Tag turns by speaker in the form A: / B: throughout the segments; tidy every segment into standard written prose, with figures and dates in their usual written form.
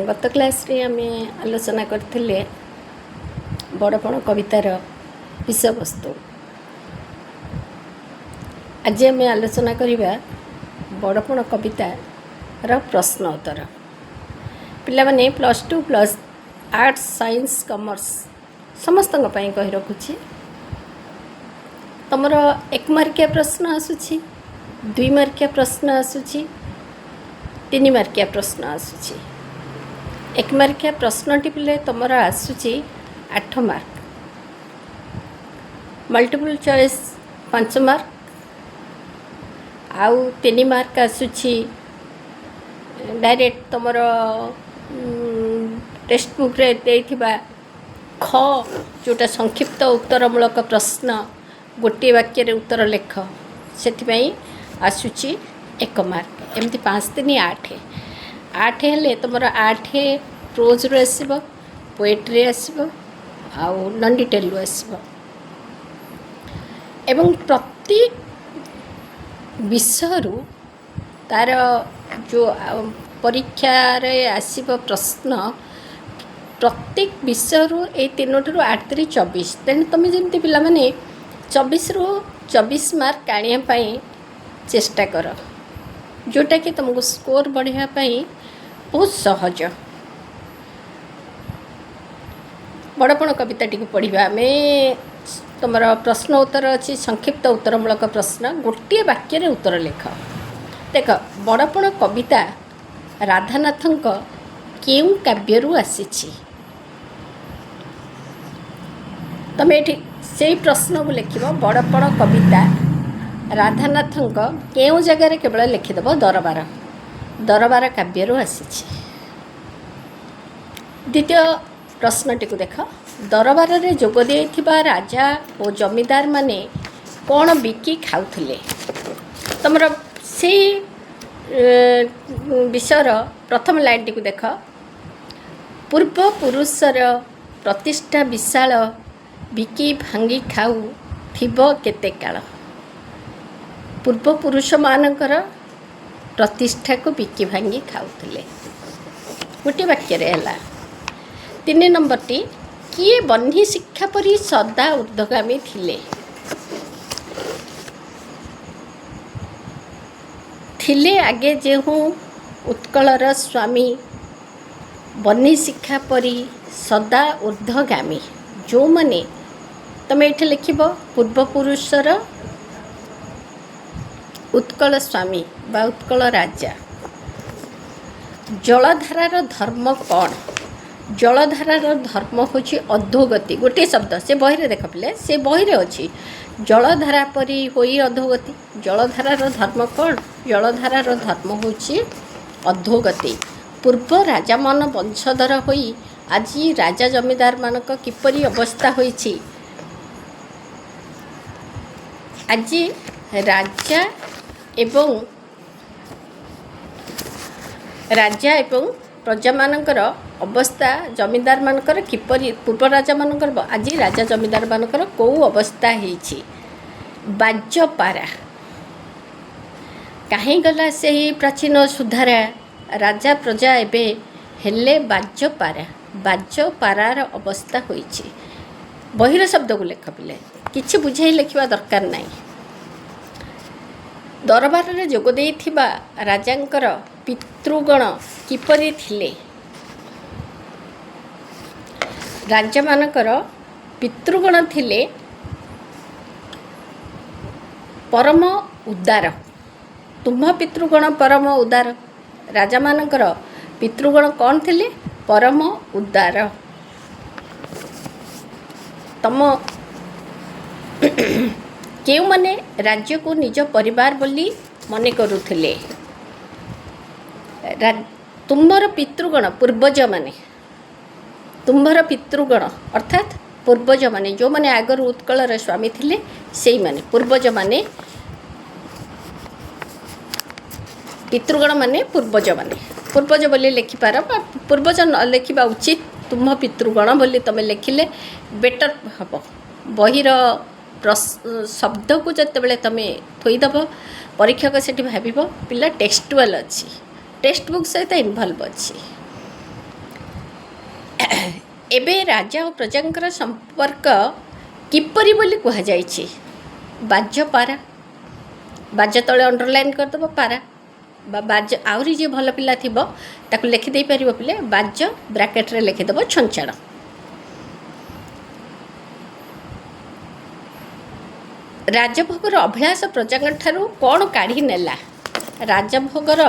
A: गत क्लास रे आम आलोचना करथिले बड़पण कवितार विषय वस्तु। आज आम आलोचना करिबा बड़पण कवितार प्रश्न उत्तर। पिला माने +2 प्लस आर्ट्स साइंस कॉमर्स समस्त कही रखुछि। तमर 1 मार्किया प्रश्न आसुछि, 2 मार्किया प्रश्न आसुछि, 3 मार्किया प्रश्न आसुछि। 1 मार्किया प्रश्न टिपिले तुमर आसुछि 8 मार्क, मल्टीपल चॉइस 5 मार्क, आउ 3 मार्क आसुछि डायरेक्ट तुमर टेक्स्ट बुक रे देथिबा ख जोटा संक्षिप्त उत्तरमूलक प्रश्न गोटे वाक्य रे उत्तर लेख सेथिपई आसुछि 1 मार्क। एमती 5 3 8 8 हेले तुमर 8 प्रोज रो आसीबो, पोएट्री आसीबो, आउ नॉन डिटेल रो आसीबो। एवं प्रति विषय रु तार जो परीक्षा रे आसीबो प्रश्न प्रत्येक विषय रु ए 3 ठु 8 3 24। तेन तुम जेमती पिला माने 24 रु 24 मार्क आनिया पई चेष्टा कर, जोटा कि तुमको स्कोर बढ़िया पाई बहुत सहज। बड़पण कविता टी पढ़ा आम तुम प्रश्न उत्तर अच्छी संक्षिप्त उत्तरमूलक प्रश्न गोटे वाक्य रे उत्तर लेख। देख बड़पण कविता राधानाथन केउ काव्य रु आसीछि, तुम ये से प्रश्न को लिख बड़पण कविता राधानाथन केउ जगार केवल लिखिदेव दरबार, दरबार काव्य रु आसीछि। द्वितीय प्रश्नटी को देख, दरबार रे जोग देइथिबा राजा और जमीदार माने कौन बिकी खाउथिले। तुमर से विषयर प्रथम लाइन टी को देख, पूर्व पुरुषर प्रतिष्ठा विशाल बिकी भांगी खाऊ थिबो केते काल। पूर्व पुरुष मानकर प्रतिष्ठा को बिकी भांगी खाउथिले गोटे वाक्य रे हला। 3 नंबर टी, किए बन्ही शिक्षा परी सदा ऊर्ध्वगामी थिले आगे जेहू उत्कलर स्वामी बन्ही शिक्षा परी सदा ऊर्ध्वगामी। जो माने तुम ये लिख पूर्व पुरुषर उत्कल स्वामी बा उत्कल राजा। जलधारार धर्म कौन? जलधारार धर्म हूँ अधोगति, गोटे शब्द से बही रे देख पिले, से बही रे अच्छी जलधारा परी होई अधोगति। जलधारार धर्म कौन? जलधारार धर्म हूँ अधोगति। पूर्व राजा मन वंशधर होई आज राजा जमीदार मानक किपरि अवस्था होईछि। आज राजा एवं प्रजा मानकर अवस्था जमीदार मानकर किपरि, पूर्व राजा मानकर आज राजा जमीदार मानकर को अवस्था होईछि। बाज्यपारा कहीं गला से ही प्राचीन सुधारा, राजा प्रजा एबे हेले बाज्यपारा, बाज्यपारार अवस्था होईछि। बहिर शब्द को लेख पिले, किछि बुझाई लिखिबा दरकार नाही। दरबार रे जोग देइथिबा राजांकर पितृगण किपरि थिले। राजा मानकर पितृगण थिले परम उदार। तुम पितृगण परम उदार, राजा मानकर पितृगण कौन थिले? परम उदार। तम केउ माने राज्य को निज परिवार बोली मने करुथिले। तुम्हार पितृगण पूर्वज माने, तुम्हार पितृगण अर्थात पूर्वज माने जो माने आगर उत्कलर स्वामी थिले सेई माने पूर्वज माने, पितृगण माने पूर्वज माने। पूर्वज बोली लिखिपार, पूर्वज न लिखा उचित, तुम पितृगण बोली तुम लिखिले बेटर हम। बहिर शब्द को जिते बड़े तुम थोईदेव परीक्षक से भाव पिला टेक्सटुआल अच्छी, टेक्स्ट बुक सहित इनवल्व अच्छी। ଏବେ ରାଜା ଓ ପ୍ରଜାଙ୍କର ସମ୍ପର୍କ କିପରି ବୋଲି କୁହାଯାଇଛି? ବାଜ ପାରା, ବାଜ ତଳେ ଅଣ୍ଡରଲାଇନ୍ କରିଦେବ ପାରା, ବା ବାଜ ଆହୁରି ଯିଏ ଭଲ ପିଲା ଥିବ ତାକୁ ଲେଖିଦେଇପାରିବ ପିଲେ ବାଜ ବ୍ରାକେଟ୍ରେ ଲେଖିଦେବ ଛଞ୍ଚାଣ। ରାଜଭୋଗର ଅଭିଳାଷ ପ୍ରଜାଙ୍କଠାରୁ କ'ଣ କାଢ଼ି ନେଲା? ରାଜଭୋଗର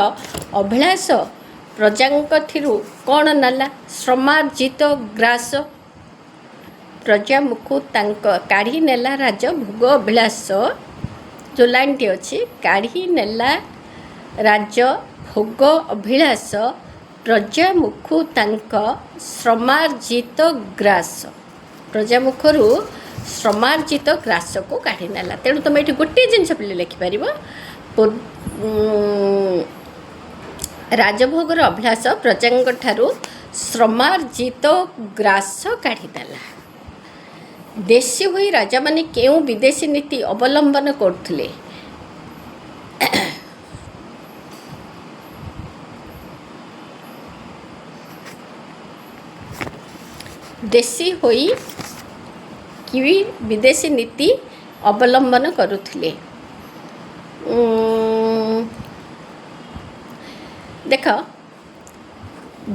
A: ଅଭିଳାଷ ପ୍ରଜାଙ୍କଥିରୁ କ'ଣ ନେଲା? ଶ୍ରମାର୍ଜିତ ଗ୍ରାସ। ପ୍ରଜାମୁଖୁ ତାଙ୍କ କାଢ଼ି ନେଲା ରାଜଭୋଗ ଅଭିଳାଷ, ଯେଉଁ ଲାଇନ୍ଟି ଅଛି, କାଢ଼ି ନେଲା ରାଜଭୋଗ ଅଭିଳାଷ ପ୍ରଜାମୁଖୁ ତାଙ୍କ ଶ୍ରମାର୍ଜିତ ଗ୍ରାସ। ପ୍ରଜାମୁଖରୁ ଶ୍ରମାର୍ଜିତ ଗ୍ରାସକୁ କାଢ଼ି ନେଲା। ତେଣୁ ତୁମେ ଏଠି ଗୋଟିଏ ଜିନିଷ ପିଲେ ଲେଖିପାରିବ, ରାଜଭୋଗର ଅଭିଳାଷ ପ୍ରଜାଙ୍କଠାରୁ ଶ୍ରମାର୍ଜିତ ଗ୍ରାସ କାଢ଼ିଦେଲା। ଦେଶୀ ହୋଇ ରାଜାମାନେ କେଉଁ ବିଦେଶୀ ନୀତି ଅବଲମ୍ବନ କରୁଥିଲେ? ଦେଶୀ ହୋଇ କି ବିଦେଶୀ ନୀତି ଅବଲମ୍ବନ କରୁଥିଲେ? ଦେଖ,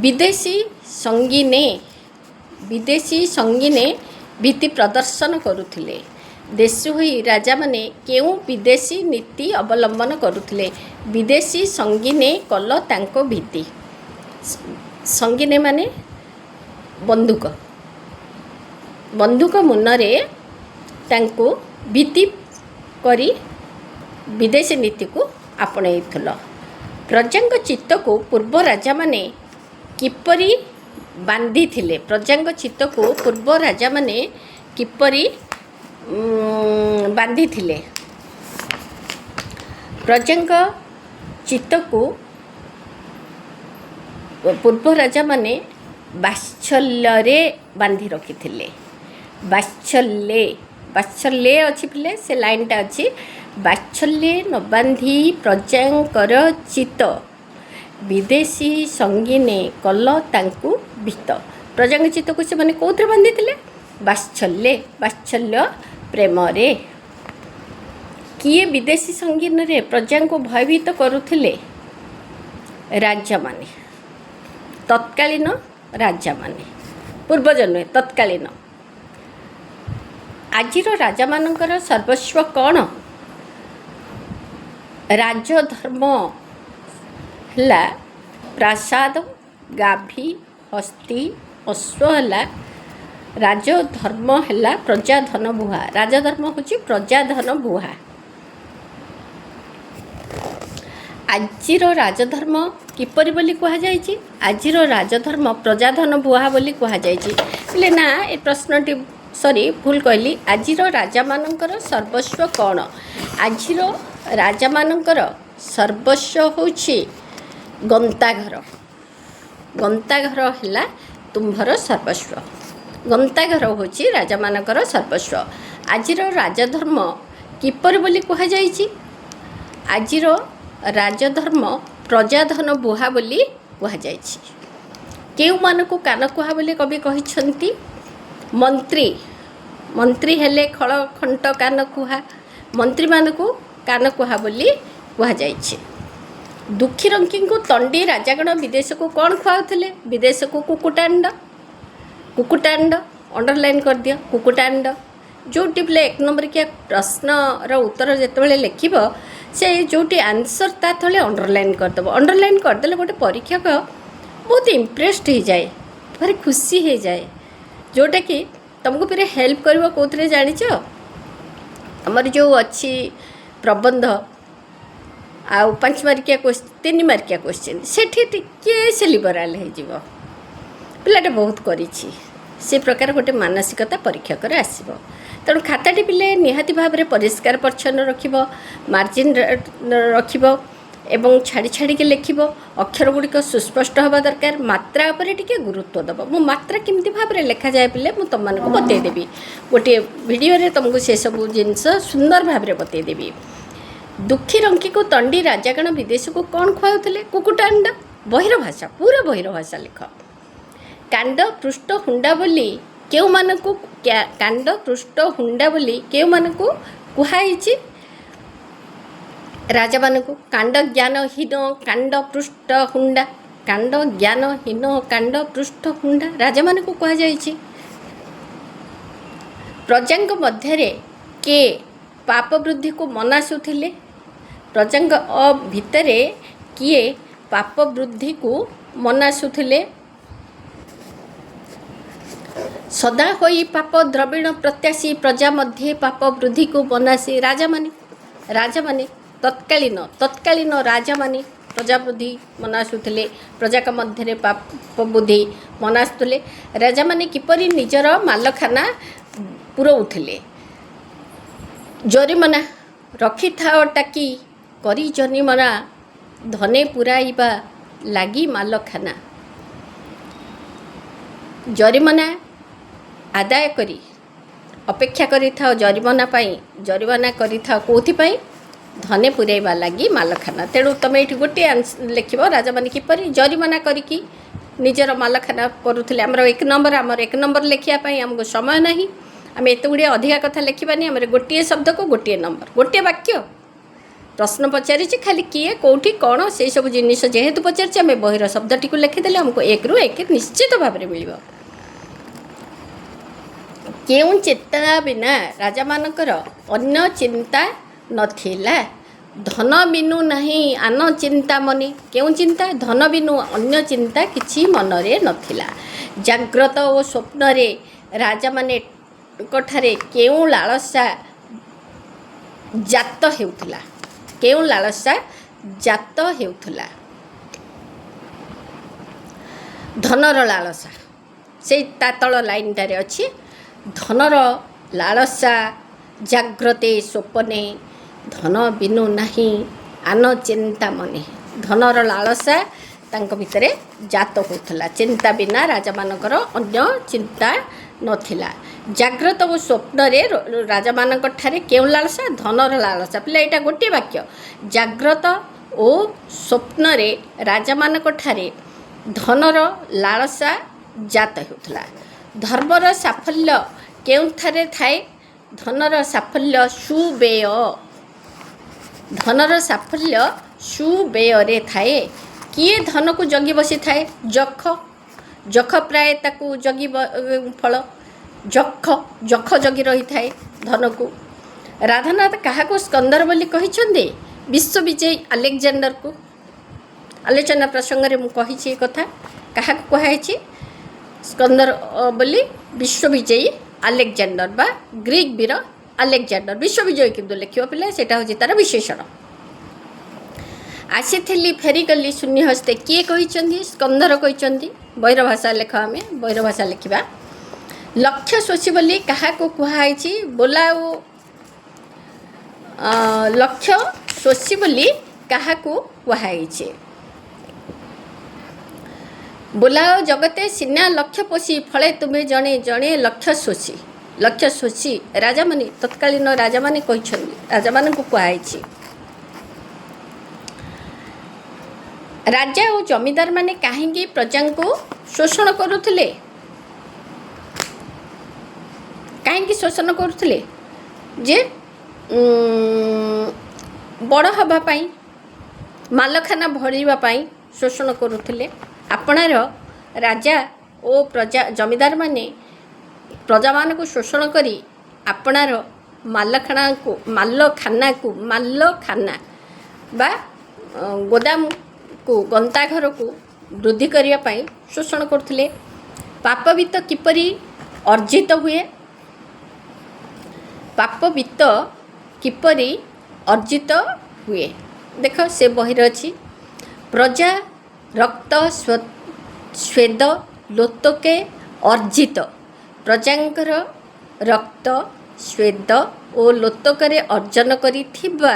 A: ବିଦେଶୀ ସଙ୍ଗୀନେ ଭୀତି ପ୍ରଦର୍ଶନ କରୁଥିଲେ। ଦେଶୀ ହୋଇ ରାଜାମାନେ କେଉଁ ବିଦେଶୀ ନୀତି ଅବଲମ୍ବନ କରୁଥିଲେ? ବିଦେଶୀ ସଙ୍ଗୀନେ କଲ ତାଙ୍କ ଭୀତି। ସଙ୍ଗୀନେ ମାନେ ବନ୍ଧୁକ ମୁନରେ ତାଙ୍କୁ ଭୀତି କରି ବିଦେଶୀ ନୀତିକୁ ଆପଣେଇଥିଲ। ପ୍ରଜାଙ୍କ ଚିତ୍ତକୁ ପୂର୍ବ ରାଜାମାନେ କିପରି ବାନ୍ଧିଥିଲେ? ପ୍ରଜାଙ୍କ ଚିତ୍ତକୁ ପୂର୍ବ ରାଜାମାନେ କିପରି ବାନ୍ଧିଥିଲେ? ପ୍ରଜାଙ୍କ ଚିତ୍ତକୁ ପୂର୍ବ ରାଜାମାନେ ବାତ୍ସଲ୍ୟରେ ବାନ୍ଧି ରଖିଥିଲେ। ବାତ୍ସଲ୍ୟ ଅଛି ପିଲେ, ସେ ଲାଇନ୍ଟା ଅଛି, ବାତ୍ସଲ୍ୟ ନ ବାନ୍ଧି ପ୍ରଜାଙ୍କର ଚିତ୍ତ ବିଦେଶୀ ସଙ୍ଗୀନେ କଲ ତାଙ୍କୁ ଭୀତ। ପ୍ରଜାଙ୍କ ଚିତ୍ତକୁ ସେମାନେ କେଉଁଥିରେ ବାନ୍ଧିଥିଲେ? ବାତ୍ସଲ୍ୟ ପ୍ରେମରେ। କିଏ ବିଦେଶୀ ସଙ୍ଗୀନରେ ପ୍ରଜାଙ୍କୁ ଭୟଭୀତ କରୁଥିଲେ? ରାଜାମାନେ, ତତ୍କାଳୀନ ରାଜାମାନେ, ପୂର୍ବଜ ନୁହେଁ, ତତ୍କାଳୀନ। ଆଜିର ରାଜାମାନଙ୍କର ସର୍ବସ୍ୱ କ'ଣ? ରାଜଧର୍ମ ହେଲା ପ୍ରାସାଦ, ଗାଭୀ, ହସ୍ତୀ, ଅଶ୍ୱ ହେଲା ରାଜଧର୍ମ, ହେଲା ପ୍ରଜାଧନ ବୁହା। ରାଜଧର୍ମ ହେଉଛି ପ୍ରଜାଧନ ବୁହା। ଆଜିର ରାଜଧର୍ମ କିପରି ବୋଲି କୁହାଯାଇଛି? ଆଜିର ରାଜଧର୍ମ ପ୍ରଜାଧନ ବୁହା ବୋଲି କୁହାଯାଇଛି। ହେଲେ ନା, ଏ ପ୍ରଶ୍ନଟି ଭୁଲ କହିଲି। ଆଜିର ରାଜାମାନଙ୍କର ସର୍ବସ୍ୱ କ'ଣ? ଆଜିର ରାଜାମାନଙ୍କର ସର୍ବସ୍ୱ ହେଉଛି ଗନ୍ତାଘର। ଗନ୍ତାଘର ହେଲା ତୁମ୍ଭର ସର୍ବସ୍ୱ। ଗନ୍ତାଘର ହେଉଛି ରାଜାମାନଙ୍କର ସର୍ବସ୍ୱ। ଆଜିର ରାଜଧର୍ମ କିପରି ବୋଲି କୁହାଯାଇଛି? ଆଜିର ରାଜଧର୍ମ ପ୍ରଜାଧନ ବୁହା ବୋଲି କୁହାଯାଇଛି। କେଉଁମାନଙ୍କୁ କାନ କୁହା ବୋଲି କବି କହିଛନ୍ତି? ମନ୍ତ୍ରୀ ହେଲେ ଖଳ ଖଣ୍ଟ କାନ କୁହା। ମନ୍ତ୍ରୀମାନଙ୍କୁ କାନ କୁହା ବୋଲି କୁହାଯାଇଛି। ଦୁଃଖୀରଙ୍କୀଙ୍କୁ ତଣ୍ଡି ରାଜାଗଣ ବିଦେଶକୁ କ'ଣ ଖୁଆଉଥିଲେ? ବିଦେଶକୁ କୁକୁଟାଣ୍ଡ ଅଣ୍ଡରଲାଇନ୍ କରିଦିଅ, କୁକୁଟାଣ୍ଡ। ଯେଉଁଠି ପିଲେ 1 ନମ୍ବରିକିଆ ପ୍ରଶ୍ନର ଉତ୍ତର ଯେତେବେଳେ ଲେଖିବ, ସେ ଯେଉଁଠି ଆନ୍ସର୍ ତା ତଳେ ଅଣ୍ଡରଲାଇନ୍ କରିଦେବ। ଅଣ୍ଡରଲାଇନ୍ କରିଦେଲେ ଗୋଟେ ପରୀକ୍ଷକ ବହୁତ ଇମ୍ପ୍ରେସ୍ଡ ହେଇଯାଏ, ଭାରି ଖୁସି ହେଇଯାଏ, ଯେଉଁଟାକି ତୁମକୁ ଫେରେ ହେଲ୍ପ କରିବ। କେଉଁଥିରେ ଜାଣିଛ? ଆମର ଯେଉଁ ଅଛି ପ୍ରବନ୍ଧ ଆଉ 5 ମାର୍କିଆ 3 ମାର୍କିଆ କୋଶ୍ଚିନ୍, ସେଠି ଟିକେ ସେ ଲିବରାଲ୍ ହେଇଯିବ। ପିଲାଟା ବହୁତ କରିଛି, ସେ ପ୍ରକାର ଗୋଟେ ମାନସିକତା ପରୀକ୍ଷକର ଆସିବ। ତେଣୁ ଖାତାଟି ପିଲେ ନିହାତି ଭାବରେ ପରିଷ୍କାର ପରିଚ୍ଛନ୍ନ ରଖିବ, ମାର୍ଜିନ୍ ରଖିବ ଏବଂ ଛାଡ଼ିକି ଲେଖିବ। ଅକ୍ଷର ଗୁଡ଼ିକ ସୁସ୍ପଷ୍ଟ ହେବା ଦରକାର। ମାତ୍ରା ଉପରେ ଟିକେ ଗୁରୁତ୍ୱ ଦେବ। ମୁଁ ମାତ୍ରା କେମିତି ଭାବରେ ଲେଖାଯାଏ ପିଲେ ମୁଁ ତୁମମାନଙ୍କୁ ବତେଇଦେବି। ଗୋଟିଏ ଭିଡ଼ିଓରେ ତୁମକୁ ସେସବୁ ଜିନିଷ ସୁନ୍ଦର ଭାବରେ ବତେଇଦେବି। ଦୁଃଖୀରଙ୍କୀକୁ ତଣ୍ଡି ରାଜାଗଣ ବିଦେଶକୁ କ'ଣ ଖୁଆଉଥିଲେ? କୁକୁଟାଣ୍ଡ। ବହିର ଭାଷା, ପୁରା ବହିର ଭାଷା ଲେଖ। କାଣ୍ଡ ପୃଷ୍ଠ ହୁଣ୍ଡା ବୋଲି କେଉଁମାନଙ୍କୁ କାଣ୍ଡ ପୃଷ୍ଠ ହୁଣ୍ଡା ବୋଲି କେଉଁମାନଙ୍କୁ କୁହାଯାଇଛି? ରାଜାମାନଙ୍କୁ। କାଣ୍ଡ ଜ୍ଞାନହୀନ କାଣ୍ଡ ପୃଷ୍ଠ ହୁଣ୍ଡା, କାଣ୍ଡ ଜ୍ଞାନହୀନ କାଣ୍ଡ ପୃଷ୍ଠ ହୁଣ୍ଡା ରାଜାମାନଙ୍କୁ କୁହାଯାଇଛି। ପ୍ରଜାଙ୍କ ମଧ୍ୟରେ କିଏ ପାପ ବୃଦ୍ଧିକୁ ମନାସୁଥିଲେ? ପ୍ରଜାଙ୍କ ଭିତରେ କିଏ ପାପ ବୃଦ୍ଧିକୁ ମନାସୁଥିଲେ? ସଦା ହୋଇ ପାପ ଦ୍ରବିଣ ପ୍ରତ୍ୟାଶୀ ପ୍ରଜା ମଧ୍ୟରେ ପାପ ବୃଦ୍ଧିକୁ ମନାସି ରାଜାମାନେ ତତ୍କାଳୀନ ରାଜାମାନେ ପ୍ରଜା ବୃଦ୍ଧି ମନାସୁଥିଲେ। ପ୍ରଜାଙ୍କ ମଧ୍ୟରେ ପାପ ବୃଦ୍ଧି ମନାସୁଥିଲେ। ରାଜାମାନେ କିପରି ନିଜର ମାଲଖାନା ପୁରଉଥିଲେ? ଜରିମନା ରଖିଥାଅ ଟାକି କରି ଜରିମନା ଧନେ ପୁରାଇବା ଲାଗି ମାଲଖାନା। ଜରିମନା ଆଦାୟ କରି ଅପେକ୍ଷା କରିଥାଅ ଜରିମନା କରିଥାଅ କେଉଁଥିପାଇଁ? ଧନେ ପୁରାଇବା ଲାଗି ମାଲଖାନା। ତେଣୁ ତୁମେ ଏଇଠି ଗୋଟିଏ ଲେଖିବ ରାଜାମାନେ କିପରି ଜରିମନା କରିକି ନିଜର ମାଲଖାନା କରୁଥିଲେ। ଆମର ଏକ ନମ୍ବର ଲେଖିବା ପାଇଁ ଆମକୁ ସମୟ ନାହିଁ। ଆମେ ଏତେ ଗୁଡ଼ିଏ ଅଧିକା କଥା ଲେଖିବାନି। ଆମର ଗୋଟିଏ ଶବ୍ଦକୁ ଗୋଟିଏ ନମ୍ବର, ଗୋଟିଏ ବାକ୍ୟ। ପ୍ରଶ୍ନ ପଚାରିଛି ଖାଲି କିଏ କେଉଁଠି କ'ଣ ସେହିସବୁ ଜିନିଷ ଯେହେତୁ ପଚାରିଛି ଆମେ ବହିର ଶବ୍ଦଟିକୁ ଲେଖିଦେଲେ ଆମକୁ 1ରୁ 1 ନିଶ୍ଚିତ ଭାବରେ ମିଳିବ। କେଉଁ ଚିନ୍ତା ବିନା ରାଜାମାନଙ୍କର ଅନ୍ୟ ଚିନ୍ତା ନଥିଲା? ଧନ ବିନୁ ନାହିଁ ଆନ ଚିନ୍ତା ମନେ। କେଉଁ ଚିନ୍ତା? ଧନ ବିନୁ ଅନ୍ୟ ଚିନ୍ତା କିଛି ମନରେ ନଥିଲା। ଜାଗ୍ରତ ଓ ସ୍ୱପ୍ନରେ ରାଜାମାନଙ୍କଠାରେ କେଉଁ ଲାଳସା ଜାତ ହେଉଥିଲା? କେଉଁ ଲାଳସା ଜାତ ହେଉଥିଲା? ଧନର ଲାଳସା। ସେଇ ତା ତଳ ଲାଇନଟାରେ ଅଛି ଧନର ଲାଳସା ଜାଗ୍ରତେ ସ୍ୱପ୍ନେ ଧନ ବିନୁ ନାହିଁ ଆନ ଚିନ୍ତା ମନେ। ଧନର ଲାଳସା ତାଙ୍କ ଭିତରେ ଜାତ ହେଉଥିଲା। ଚିନ୍ତା ବିନା ରାଜାମାନଙ୍କର ଅନ୍ୟ ଚିନ୍ତା ନଥିଲା। ଜାଗ୍ରତ ଓ ସ୍ୱପ୍ନରେ ରାଜାମାନଙ୍କଠାରେ କେଉଁ ଲାଳସା? ଧନର ଲାଳସା। ପିଲା ଏଇଟା ଗୋଟିଏ ବାକ୍ୟ। ଜାଗ୍ରତ ଓ ସ୍ୱପ୍ନରେ ରାଜାମାନଙ୍କଠାରେ ଧନର ଲାଳସା ଜାତ ହେଉଥିଲା। ଧର୍ମର ସାଫଲ୍ୟ କେଉଁଠାରେ ଥାଏ? ଧନର ସାଫଲ୍ୟ ସୁବେୟ। ଧନର ସାଫଲ୍ୟ ସୁବେୟରେ ଥାଏ। କିଏ ଧନକୁ ଜଗି ବସିଥାଏ? ଯଖ ପ୍ରାୟ ତାକୁ ଜଗି ଫଳ ଯଖ ଜଗି ରହିଥାଏ ଧନକୁ। ରାଧାନାଥ କାହାକୁ ସ୍କନ୍ଦର ବୋଲି କହିଛନ୍ତି? ବିଶ୍ୱବିଜୟୀ ଆଲେକ୍ଜାଣ୍ଡରକୁ। ଆଲୋଚନା ପ୍ରସଙ୍ଗରେ ମୁଁ କହିଛି ଏ କଥା। କାହାକୁ କୁହାଯାଇଛି ସ୍କନ୍ଦର ବୋଲି? ବିଶ୍ୱବିଜୟୀ ଆଲେକ୍ଜାଣ୍ଡର ବା ଗ୍ରୀକ୍ ବୀର ଆଲେକ୍ଜାଣ୍ଡର। ବିଶ୍ୱବିଜୟୀ କିନ୍ତୁ ଲେଖିବ ପିଲା, ସେଇଟା ହେଉଛି ତା'ର ବିଶେଷଣ। ଆସିଥିଲି ଫେରିଗଲି ଶୂନ୍ୟ ହସ୍ତେ କିଏ କହିଛନ୍ତି? ସ୍କନ୍ଦର କହିଛନ୍ତି। ବୈର ଭାଷା ଲେଖ। ଆମେ ବୈର ଭାଷା ଲେଖିବା। ଲକ୍ଷ୍ୟ ଶୋଷୀ ବୋଲି କାହାକୁ କୁହାଯାଇଛି? ବୋଲାଓ। ଲକ୍ଷ୍ୟ ଶୋଷୀ ବୋଲି କାହାକୁ କୁହାଯାଇଛି? ବୋଲାଓ ଜଗତେ ସିନା ଲକ୍ଷ୍ୟ ପୋଷି ଫଳେ ତୁମେ ଜଣେ ଜଣେ ଲକ୍ଷ୍ୟ ଶୋଷୀ। ଲକ୍ଷ୍ୟ ଶୋଷୀ ରାଜାମାନେ ତତ୍କାଳୀନ ରାଜାମାନେ କହିଛନ୍ତି। ରାଜାମାନଙ୍କୁ କୁହାଯାଇଛି। ରାଜା ଓ ଜମିଦାରମାନେ କାହିଁକି ପ୍ରଜାଙ୍କୁ ଶୋଷଣ କରୁଥିଲେ? କାହିଁକି ଶୋଷଣ କରୁଥିଲେ? ଯେ ବଡ଼ ହେବା ପାଇଁ, ମାଲଖାନା ଭରିବା ପାଇଁ ଶୋଷଣ କରୁଥିଲେ। ଆପଣାର ରାଜା ଓ ଜମିଦାରମାନେ ପ୍ରଜାମାନଙ୍କୁ ଶୋଷଣ କରି ଆପଣାର ମାଲଖାନା ବା ଗୋଦାମକୁ ଗନ୍ତାଘରକୁ ବୃଦ୍ଧି କରିବା ପାଇଁ ଶୋଷଣ କରୁଥିଲେ। ପାପବିତ୍ତ କିପରି ଅର୍ଜିତ ହୁଏ? ପାପବିତ୍ତ କିପରି ଅର୍ଜିତ ହୁଏ? ଦେଖ ସେ ବହିରେ ଅଛି। ପ୍ରଜା ରକ୍ତ ସ୍ୱେଦ ଲୋତକେ ଅର୍ଜିତ। ପ୍ରଜାଙ୍କର ରକ୍ତ ସ୍ୱେଦ ଓ ଲୋତକରେ ଅର୍ଜନ କରିଥିବା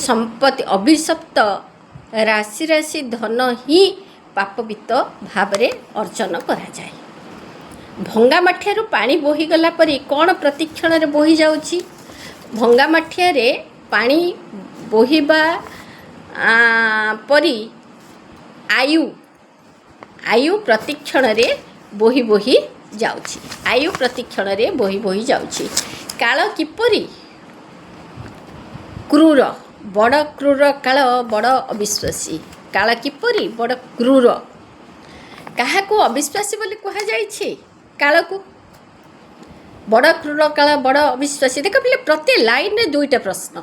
A: ସମ୍ପତ୍ତି ଅଭିଶପ୍ତ ରାଶି ରାଶି ଧନ ହିଁ ପାପବିତ୍ତ ଭାବରେ ଅର୍ଜନ କରାଯାଏ। ଭଙ୍ଗା ମାଠିଆରୁ ପାଣି ବୋହିଗଲା ପରି କ'ଣ ପ୍ରତିକ୍ଷଣରେ ବୋହି ଯାଉଛି? ଭଙ୍ଗା ମାଠିଆରେ ପାଣି ବୋହିବା ପରି ଆୟୁ ପ୍ରତିକ୍ଷଣରେ ବୋହି ବୋହି ଯାଉଛି। ଆୟୁ ପ୍ରତିକ୍ଷଣରେ ବୋହି ବୋହି ଯାଉଛି। କାଳ କିପରି କ୍ରୂର, ବଡ଼ କ୍ରୂର କାଳ, ବଡ଼ ଅବିଶ୍ୱାସୀ। କାଳ କିପରି ବଡ଼ କ୍ରୂର। କାହାକୁ ଅବିଶ୍ୱାସୀ ବୋଲି କୁହାଯାଇଛି? କାଳକୁ। ବଡ଼ କ୍ରୂର କାଳ, ବଡ଼ ଅବିଶ୍ୱାସୀ। ଦେଖ ପିଲେ, ପ୍ରତି ଲାଇନ୍ରେ ଦୁଇଟା ପ୍ରଶ୍ନ।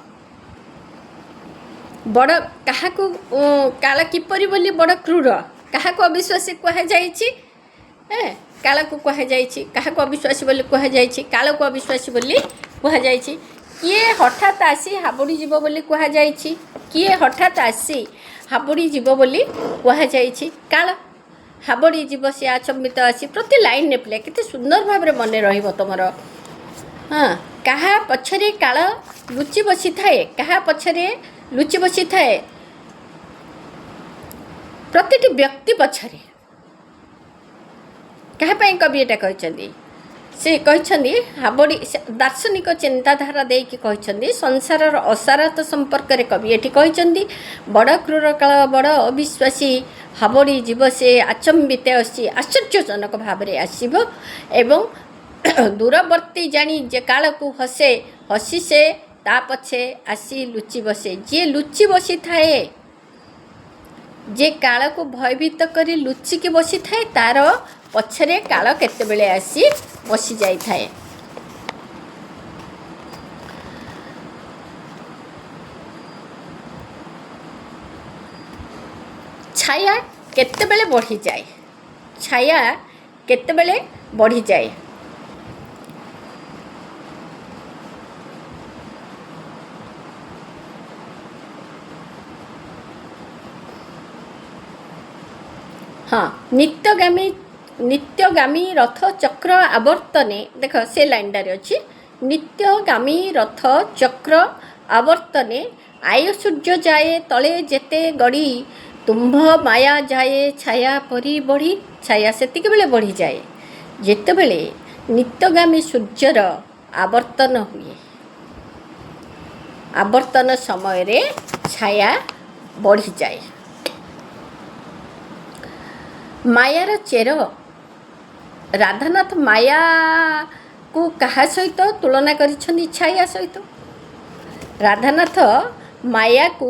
A: ବଡ଼ କାହାକୁ କାଳ କିପରି ବୋଲି ବଡ଼ କ୍ରୂର, କାହାକୁ ଅବିଶ୍ୱାସୀ କୁହାଯାଇଛି? କାଳକୁ କୁହାଯାଇଛି। କାହାକୁ ଅବିଶ୍ୱାସୀ ବୋଲି କୁହାଯାଇଛି? କାଳକୁ ଅବିଶ୍ୱାସୀ ବୋଲି କୁହାଯାଇଛି। କିଏ ହଠାତ୍ ଆସି ହାବୁଡ଼ି ଯିବ ବୋଲି କୁହାଯାଇଛି? କିଏ ହଠାତ୍ ଆସି ହାବୁଡ଼ି ଯିବ ବୋଲି କୁହାଯାଇଛି? କାଳ। ହାବୁଡ଼ି ଯିବ, ସିଏ ଆଚମ୍ବିତ ଆସି। ପ୍ରତି ଲାଇନ୍ରେ ପିଲା କେତେ ସୁନ୍ଦର ଭାବରେ ମନେ ରହିବ ତୁମର। କାହା ପଛରେ କାଳ ଲୁଚି ବସିଥାଏ? କାହା ପଛରେ ଲୁଚି ବସିଥାଏ? ପ୍ରତିଟି ବ୍ୟକ୍ତି ପଛରେ। କାହା ପାଇଁ କବି ଏଟା କହିଛନ୍ତି? ସେ କହିଛନ୍ତି ହାବୁଡ଼ି, ଦାର୍ଶନିକ ଚିନ୍ତାଧାରା ଦେଇକି କହିଛନ୍ତି। ସଂସାରର ଅସାରତ ସମ୍ପର୍କରେ କବି ଏଠି କହିଛନ୍ତି ବଡ଼ କ୍ରୂର କାଳ, ବଡ଼ ଅବିଶ୍ୱାସୀ। ହାବୁଡ଼ି ଯିବ, ସେ ଆଚମ୍ବିତ ଆସି ଆଶ୍ଚର୍ଯ୍ୟଜନକ ଭାବରେ ଆସିବ ଏବଂ ଦୂରବର୍ତ୍ତୀ ଜାଣି ଯେ କାଳକୁ ହସେ, ହସି ସେ ତା ପଛେ ଆସି ଲୁଚି ବସେ। ଯିଏ ଲୁଚି ବସିଥାଏ, ଯେ କାଳକୁ ଭୟଭୀତ କରି ଲୁଚିକି ବସିଥାଏ, ତାର ପଛରେ କାଳ କେତେବେଳେ ଆସି ବସି ଯାଇଥାଏ। ଛାୟା କେତେବେଳେ ବଢ଼ିଯାଏ? ଛାୟା କେତେବେଳେ ବଢ଼ିଯାଏ? ହଁ, ନିତ୍ୟଗାମୀ ରଥ ଚକ୍ର ଆବର୍ତ୍ତନେ। ଦେଖ ସେ ଲାଇନ୍ଟାରେ ଅଛି, ନିତ୍ୟଗାମୀ ରଥ ଚକ୍ର ଆବର୍ତ୍ତନେ ଆୟ ସୂର୍ଯ୍ୟ ଯାଏ ତଳେ ଯେତେ ଗଡ଼ି, ତୁମ୍ଭ ମାୟା ଯାଏ ଛାୟା ପରି ବଢ଼ି। ଛାୟା ସେତିକିବେଳେ ବଢ଼ିଯାଏ ଯେତେବେଳେ ନିତ୍ୟଗାମୀ ସୂର୍ଯ୍ୟର ଆବର୍ତ୍ତନ ହୁଏ। ଆବର୍ତ୍ତନ ସମୟରେ ଛାୟା ବଢ଼ିଯାଏ। ମାୟାର ଚେର। ରାଧାନାଥ ମାୟାକୁ କାହା ସହିତ ତୁଳନା କରିଛନ୍ତି? ଛାୟା ସହିତ। ରାଧାନାଥ ମାୟାକୁ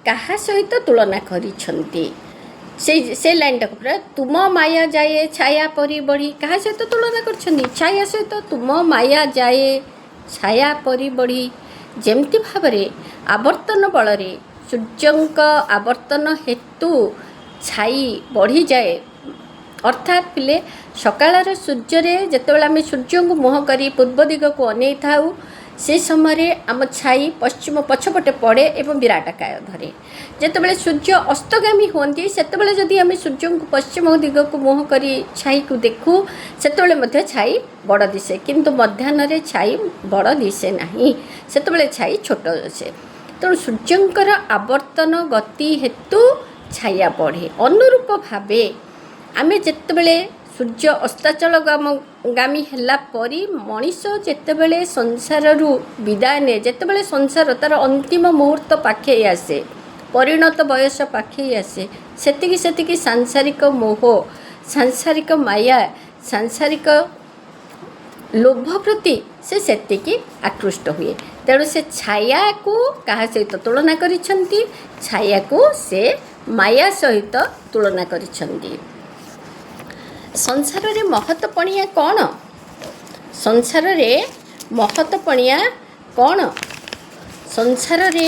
A: କାହା ସହିତ ତୁଳନା କରିଛନ୍ତି? ସେ ଲାଇନ୍ଟାକୁ ପୁରା, ତୁମ ମାୟା ଯାଏ ଛାୟା ପରି ବଢ଼ି। କାହା ସହିତ ତୁଳନା କରିଛନ୍ତି? ଛାୟା ସହିତ। ତୁମ ମାୟା ଯାଏ ଛାୟା ପରି ବଢ଼ି। ଯେମିତି ଭାବରେ ଆବର୍ତ୍ତନ ବଳରେ ସୂର୍ଯ୍ୟଙ୍କ ଆବର୍ତ୍ତନ ହେତୁ ଛାଇ ବଢ଼ିଯାଏ। ଅର୍ଥାତ୍ ପିଲେ, ସକାଳର ସୂର୍ଯ୍ୟରେ ଯେତେବେଳେ ଆମେ ସୂର୍ଯ୍ୟଙ୍କୁ ମୁହଁ କରି ପୂର୍ବ ଦିଗକୁ ଅନେଇଥାଉ, ସେ ସମୟରେ ଆମ ଛାଇ ପଶ୍ଚିମ ପଛପଟେ ପଡ଼େ ଏବଂ ବିରାଟକାୟ ଧରେ। ଯେତେବେଳେ ସୂର୍ଯ୍ୟ ଅସ୍ତଗାମୀ ହୁଅନ୍ତି, ସେତେବେଳେ ଯଦି ଆମେ ସୂର୍ଯ୍ୟଙ୍କୁ ପଶ୍ଚିମ ଦିଗକୁ ମୁହଁ କରି ଛାଇକୁ ଦେଖୁ, ସେତେବେଳେ ମଧ୍ୟ ଛାଇ ବଡ଼ ଦିଶେ। କିନ୍ତୁ ମଧ୍ୟାହ୍ନରେ ଛାଇ ବଡ଼ ଦିଶେ ନାହିଁ, ସେତେବେଳେ ଛାଇ ଛୋଟ ଦିଶେ। ତେଣୁ ସୂର୍ଯ୍ୟଙ୍କର ଆବର୍ତ୍ତନ ଗତି ହେତୁ ଛାୟା ବଢ଼େ। ଅନୁରୂପ ଭାବେ ଆମେ ଯେତେବେଳେ ସୂର୍ଯ୍ୟ ଅସ୍ତାଚଳଗାମୀ ହେଲା ପରି ମଣିଷ ଯେତେବେଳେ ସଂସାରରୁ ବିଦାୟ ନିଏ, ଯେତେବେଳେ ସଂସାର ତା'ର ଅନ୍ତିମ ମୁହୂର୍ତ୍ତ ପାଖେଇ ଆସେ, ପରିଣତ ବୟସ ପାଖେଇ ଆସେ, ସେତିକି ସାଂସାରିକ ମୋହ, ସାଂସାରିକ ମାୟା, ସାଂସାରିକ ଲୋଭ ପ୍ରତି ସେ ସେତିକି ଆକୃଷ୍ଟ ହୁଏ। ତେଣୁ ସେ ଛାୟାକୁ କାହା ସହିତ ତୁଳନା କରିଛନ୍ତି? ଛାୟାକୁ ସେ ମାୟା ସହିତ ତୁଳନା କରିଛନ୍ତି। ସଂସାରରେ ମହତପଣିଆ କ'ଣ? ସଂସାରରେ ମହତପଣିଆ କ'ଣ? ସଂସାରରେ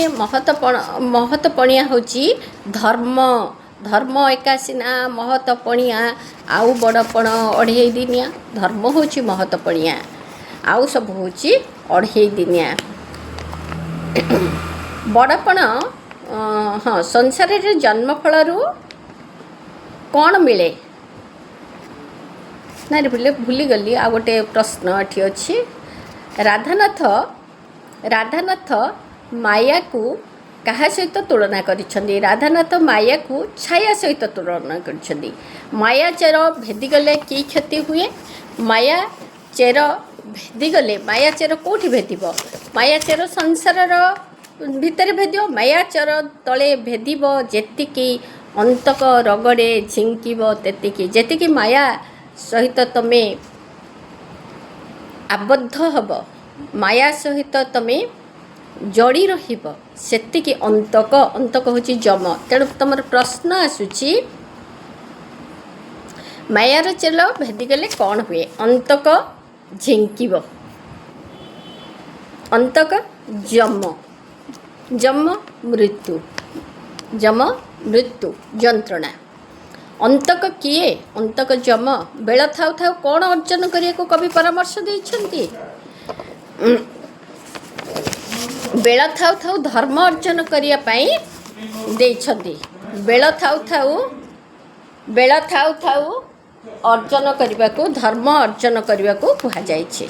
A: ମହତପଣିଆ ହେଉଛି ଧର୍ମ। ଧର୍ମ ଏକା ସିନା ମହତପଣିଆ, ଆଉ ବଡ଼ପଣ ଅଢ଼େଇ ଦିନିଆ। ଧର୍ମ ହେଉଛି ମହତପଣିଆ, ଆଉ ସବୁ ହେଉଛି ଅଢ଼େଇ ଦିନିଆ। ବଡ଼ପଣ, ହଁ, ସଂସାରରେ ଜନ୍ମ ଫଳରୁ କ'ଣ ମିଳେ? ନାଇଁ ପିଲେ, ଭୁଲିଗଲି। ଆଉ ଗୋଟେ ପ୍ରଶ୍ନ ଏଠି ଅଛି। ରାଧାନାଥ ମାୟାକୁ କାହା ସହିତ ତୁଳନା କରିଛନ୍ତି? ରାଧାନାଥ ମାୟାକୁ ଛାୟା ସହିତ ତୁଳନା କରିଛନ୍ତି। ମାୟା ଚେର ଭେଦିଗଲେ କି କ୍ଷତି ହୁଏ? ମାୟା ଚେର ଭେଦିଗଲେ, ମାୟା ଚେର କେଉଁଠି ଭେଦିବ? ମାୟା ଚେର ସଂସାରର ଭିତରେ ଭେଦିବ। ମାୟା ଚେର ତଳେ ଭେଦିବ ଯେତିକି ଅନ୍ତକ ରଗରେ ଝିଙ୍କିବ ତେତିକି। ଯେତିକି ମାୟା ସହିତ ତମେ ଆବଦ୍ଧ ହେବ, ମାୟା ସହିତ ତମେ ଯୋଡ଼ି ରହିବ, ସେତିକି ଅନ୍ତକ ହେଉଛି ଯମ। ତେଣୁ ତୁମର ପ୍ରଶ୍ନ ଆସୁଛି ମାୟାର ଚେଲ ଭେଦିଗଲେ କ'ଣ ହୁଏ? ଅନ୍ତକ ଝିଙ୍କିବ, ଅନ୍ତକ ଯମ, ଯମ ମୃତ୍ୟୁ, ଯମ ମୃତ୍ୟୁ ଯନ୍ତ୍ରଣା। ଅନ୍ତକ କିଏ? ଅନ୍ତକ ଯମ। ବେଳ ଥାଉ ଥାଉ କ'ଣ ଅର୍ଜନ କରିବାକୁ କବି ପରାମର୍ଶ ଦେଇଛନ୍ତି? ବେଳ ଥାଉ ଥାଉ ଧର୍ମ ଅର୍ଜନ କରିବା ପାଇଁ ଦେଇଛନ୍ତି। ବେଳ ଥାଉ ଥାଉ ଅର୍ଜନ କରିବାକୁ, ଧର୍ମ ଅର୍ଜନ କରିବାକୁ କୁହାଯାଇଛି।